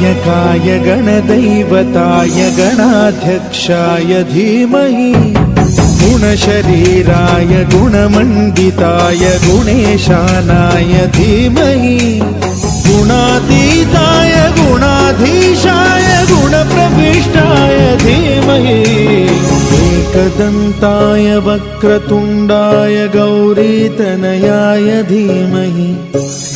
गणनायकाय गणदैवताय गणाध्यक्षाय धीमहि गुणशरीराय गुणमण्डिताय गुणेशानाय धीमहि गुणातीताय गुणाधीशाय गुणप्रविष्टाय धीमहि एकदन्ताय वक्रतुण्डाय गौरीतनयाय धीमहि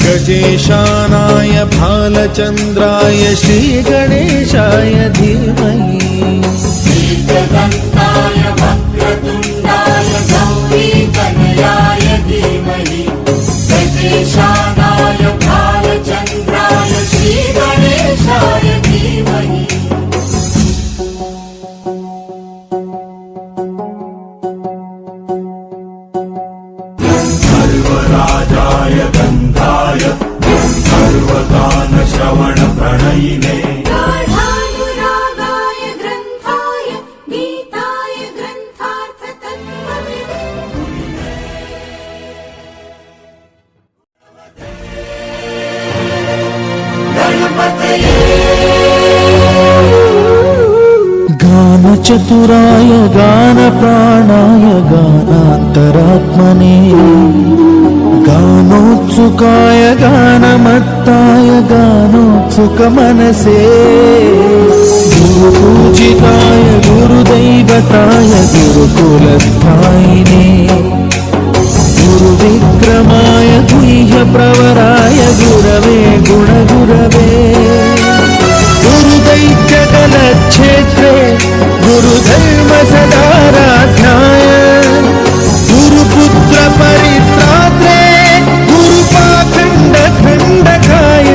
गजेशानाय भालचन्द्राय श्रीगणेशाय धीमहि एकदन्ताय वक्रतुण्डाय गौरीतनयाय धीमहि गजेशानाय भालचन्द्राय श्रीगणेशाय धीमहि सर्वराजाय गन्धाय सर्वगानश्रवणप्रणयिने गाढानुरागाय ग्रन्थाय गीताय ग्रन्थार्थतत्त्वविदे गणपतये गानचतुराय गानप्राणाय गानान्तरात्मने गानोत्सुकाय गानमत्ताय गानोत्सुकमनसे गुरुपूजिताय गुरुदैवताय गुरुकुलस्थायिने गुरुविक्रमाय गुह्यप्रवराय गुरवे गुणगुरवे गुरुदैत्यकलक्षेत्रे गुरुधर्मसदाराध्याय गुरुपुत्रपरित्रात्रे गुरुपाखण्डखण्डकाय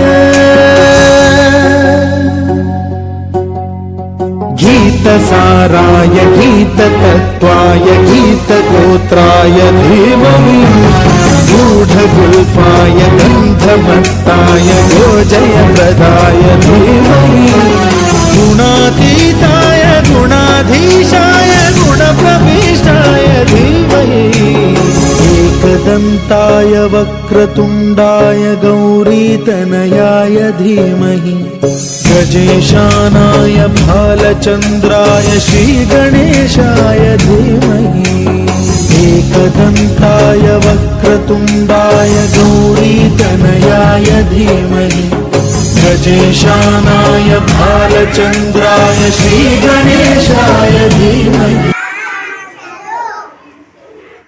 गीतसाराय गीततत्त्वाय गीतगोत्राय धीमहि गूढगुल्फाय गन्धमत्ताय योजयप्रदाय धीमहि गुणातीताय गुणाधीशाय गुणप्रविष्टाय धीमहि एकदन्ताय वक्रतुण्डाय गौरीतनयाय धीमहि गजेशानाय भालचन्द्राय श्रीगणेशाय धीमहि एकदन्ताय वक्रतुण्डाय गौरीतनयाय धीमहि गजेशानाय भालचन्द्राय श्रीगणेशाय धीमहि